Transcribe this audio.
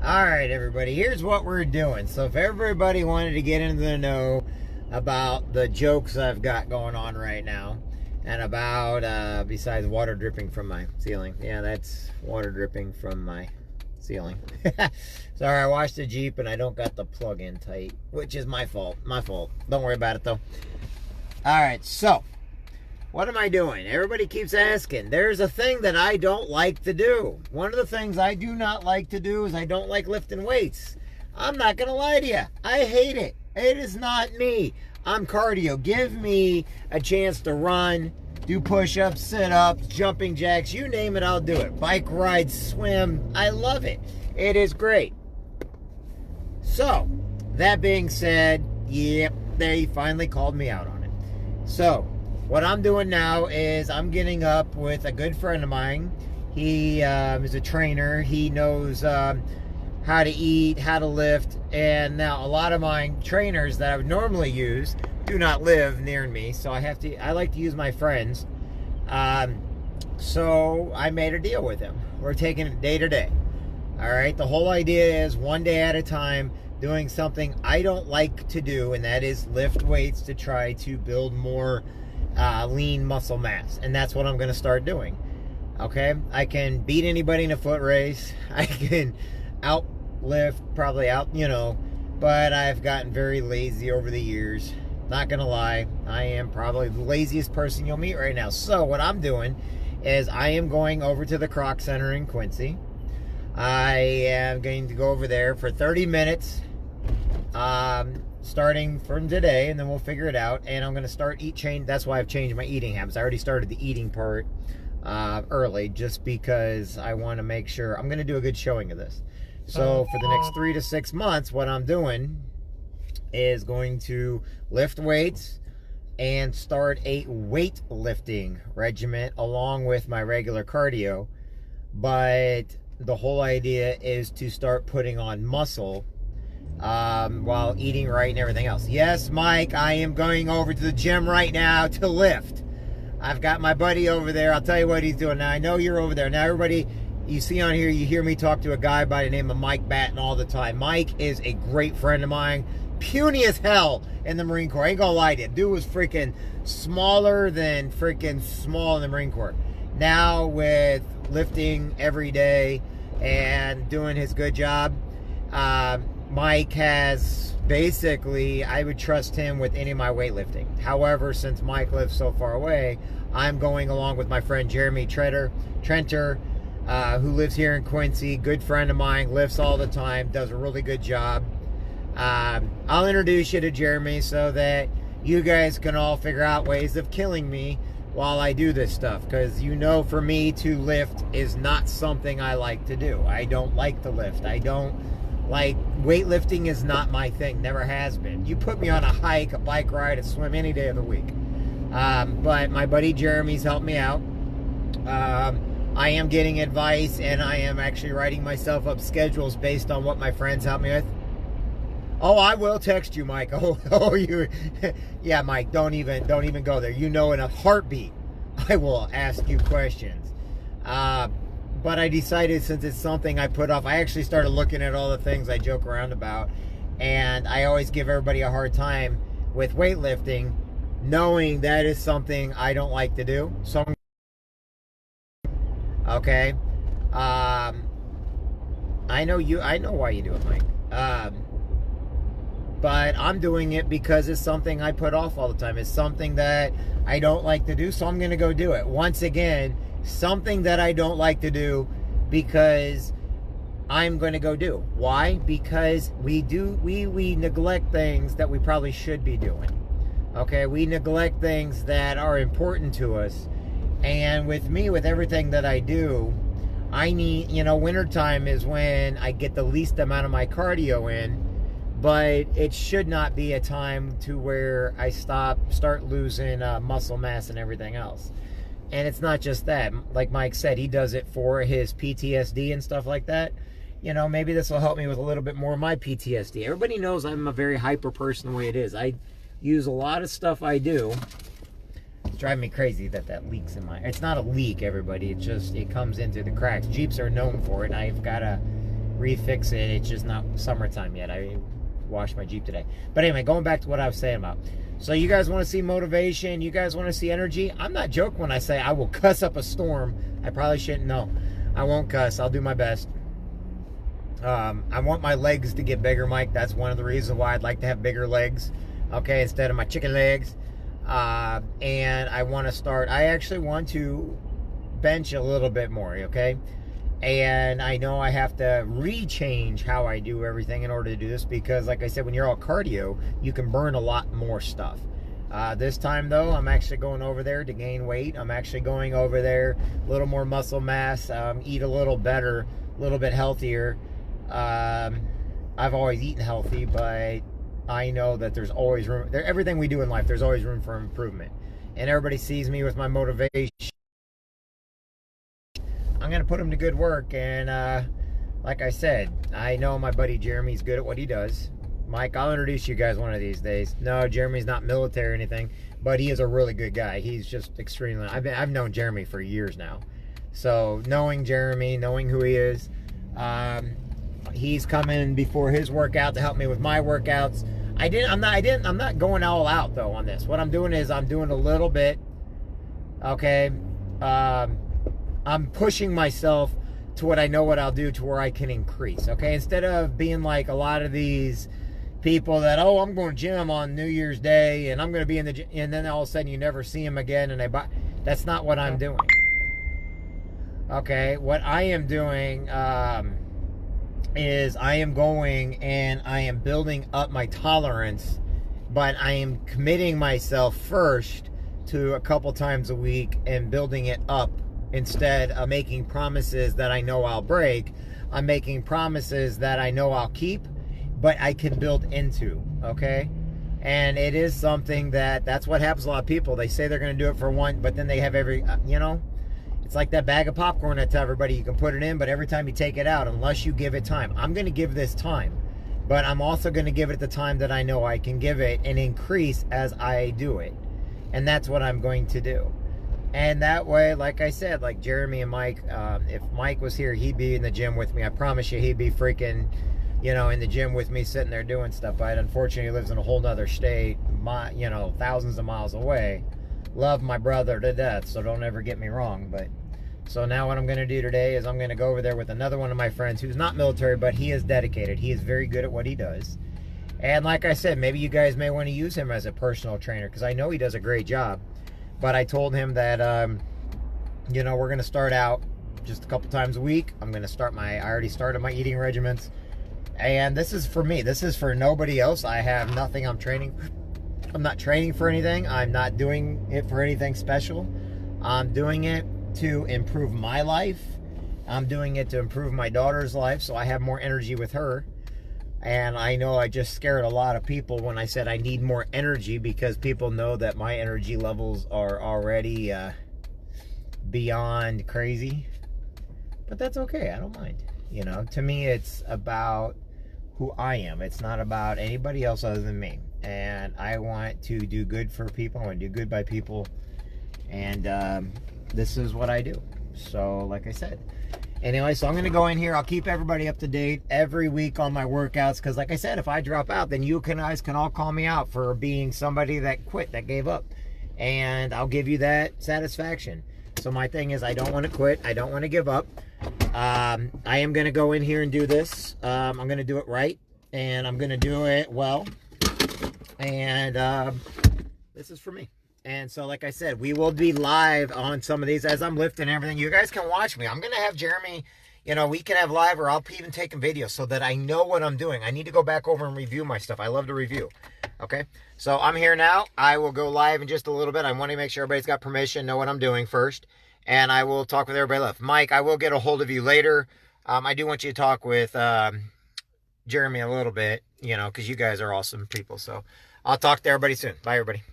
Alright, everybody, here's what we're doing. So if everybody wanted to get into the know about the jokes I've got going on right now, and about, besides water dripping from my ceiling. Yeah, that's water dripping from my ceiling. Sorry, I washed the Jeep and I don't got the plug in tight, which is my fault. My fault. Don't worry about it, though. Alright, so what am I doing? Everybody keeps asking. There's a thing that I don't like to do. One of the things I do not like to do is I don't like lifting weights. I'm not going to lie to you. I hate it. It is not me. I'm cardio. Give me a chance to run, do push-ups, sit-ups, jumping jacks, you name it, I'll do it. Bike rides, swim. I love it. It is great. So, that being said, yep, they finally called me out on it. So, what I'm doing now is I'm getting up with a good friend of mine. He is a trainer. He knows how to eat, how to lift. And now a lot of my trainers that I would normally use do not live near me. So I like to use my friends. So I made a deal with him. We're taking it day to day. All right. The whole idea is one day at a time, doing something I don't like to do. And that is lift weights to try to build more lean muscle mass, and that's what I'm going to start doing. Okay, I can beat anybody in a foot race. I can probably out, but I've gotten very lazy over the years. Not going to lie, I am probably the laziest person you'll meet right now. So what I'm doing is I am going over to the Croc Center in Quincy. I am going to go over there for 30 minutes. Starting from today, and then we'll figure it out. And I'm going to change. That's why I've changed my eating habits. I already started the eating part early, just because I want to make sure I'm going to do a good showing of this. So for the next 3 to 6 months, what I'm doing is going to lift weights and start a weightlifting regimen along with my regular cardio. But the whole idea is to start putting on muscle while eating right and everything else. Yes, Mike, I am going over to the gym right now to lift. I've got my buddy over there. I'll tell you what he's doing. Now, I know you're over there. Now, everybody, you see on here, you hear me talk to a guy by the name of Mike Batten all the time. Mike is a great friend of mine. Puny as hell in the Marine Corps. I ain't gonna lie to you. Dude was freaking smaller than freaking small in the Marine Corps. Now, with lifting every day and doing his good job, Mike has basically, I would trust him with any of my weightlifting. However, since Mike lives so far away, I'm going along with my friend Jeremy Trenter, who lives here in Quincy. Good friend of mine, lifts all the time, does a really good job. I'll introduce you to Jeremy so that you guys can all figure out ways of killing me while I do this stuff. Because for me to lift is not something I like to do. I don't like to lift. Weightlifting is not my thing, never has been. You put me on a hike, a bike ride, a swim any day of the week. But my buddy Jeremy's helped me out. I am getting advice, and I am actually writing myself up schedules based on what my friends help me with. Oh, I will text you, Mike. Yeah, Mike, don't even go there. In a heartbeat, I will ask you questions. But I decided, since it's something I put off, I actually started looking at all the things I joke around about. And I always give everybody a hard time with weightlifting, knowing that is something I don't like to do. So, okay. I know why you do it, Mike. But I'm doing it because it's something I put off all the time. It's something that I don't like to do, so I'm going to go do it. Once again, something that I don't like to do, because I'm going to go do. Why? Because we neglect things that we probably should be doing. Okay, we neglect things that are important to us. And with me, with everything that I do, I need, wintertime is when I get the least amount of my cardio in. But it should not be a time to where I start losing muscle mass and everything else. And it's not just that. Like Mike said, he does it for his PTSD and stuff like that. Maybe this will help me with a little bit more of my PTSD. Everybody knows I'm a very hyper person the way it is. I use a lot of stuff I do. It's driving me crazy that leaks in it's not a leak, everybody. It comes into the cracks. Jeeps are known for it. And I've got a refix it. It's just not summertime yet. I washed my Jeep today. But anyway, going back to what I was saying about. So you guys want to see motivation? You guys want to see energy? I'm not joking when I say I will cuss up a storm. I probably shouldn't. No, I won't cuss. I'll do my best. I want my legs to get bigger, Mike. That's one of the reasons why I'd like to have bigger legs, okay, instead of my chicken legs. And I actually want to bench a little bit more, okay? And I know I have to rechange how I do everything in order to do this because, like I said, when you're all cardio, you can burn a lot more stuff. This time, though, I'm actually going over there to gain weight. I'm actually going over there, a little more muscle mass, eat a little better, a little bit healthier. I've always eaten healthy, but I know that there's always room. Everything we do in life, there's always room for improvement. And everybody sees me with my motivation. I'm going to put him to good work. And like I said, I know my buddy Jeremy's good at what he does. Mike, I'll introduce you guys one of these days. No, Jeremy's not military or anything, but he is a really good guy. He's just extremely... I've known Jeremy for years now. So knowing Jeremy, knowing who he is... he's coming before his workout to help me with my workouts. I'm not going all out though on this. What I'm doing is I'm doing a little bit. Okay. I'm pushing myself to what I know what I'll do to where I can increase. Okay. Instead of being like a lot of these people that, oh, I'm going to gym on New Year's Day and I'm going to be in the gym, and then all of a sudden you never see them again and that's not what I'm doing. Okay. What I am doing, is I am going and I am building up my tolerance, but I am committing myself first to a couple times a week and building it up instead of making promises that I know I'll break. I'm making promises that I know I'll keep, but I can build into, okay? And it is something that's what happens to a lot of people. They say they're going to do it for one, but then they have it's like that bag of popcorn I tell everybody you can put it in, but every time you take it out, unless you give it time. I'm going to give this time, but I'm also going to give it the time that I know I can give it and increase as I do it. And that's what I'm going to do. And that way, like I said, like Jeremy and Mike, if Mike was here, he'd be in the gym with me. I promise you, he'd be freaking, in the gym with me, sitting there doing stuff. But unfortunately, he lives in a whole nother state, thousands of miles away. Love my brother to death, so don't ever get me wrong. But so now what I'm going to do today is I'm going to go over there with another one of my friends who's not military, but he is dedicated. He is very good at what he does. And like I said, maybe you guys may want to use him as a personal trainer because I know he does a great job. But I told him that, we're going to start out just a couple times a week. I already started my eating regimens. And this is for me. This is for nobody else. I have nothing I'm not training for anything. I'm not doing it for anything special. I'm doing it to improve my life. I'm doing it to improve my daughter's life so I have more energy with her. And I know I just scared a lot of people when I said I need more energy because people know that my energy levels are already beyond crazy. But that's okay. I don't mind. To me, it's about who I am. It's not about anybody else other than me. And I want to do good for people. I want to do good by people. And this is what I do. So, like I said. Anyway, so I'm going to go in here. I'll keep everybody up to date every week on my workouts. Because, like I said, if I drop out, then you guys can all call me out for being somebody that quit, that gave up. And I'll give you that satisfaction. So my thing is I don't want to quit. I don't want to give up. I am going to go in here and do this. I'm going to do it right. And I'm going to do it well. And this is for me. And so, like I said, we will be live on some of these as I'm lifting everything. You guys can watch me. I'm going to have Jeremy, we can have live or I'll even take a video so that I know what I'm doing. I need to go back over and review my stuff. I love to review. Okay. So I'm here now. I will go live in just a little bit. I want to make sure everybody's got permission, know what I'm doing first. And I will talk with everybody left. Mike, I will get a hold of you later. I do want you to talk with Jeremy a little bit, because you guys are awesome people. So I'll talk to everybody soon. Bye, everybody.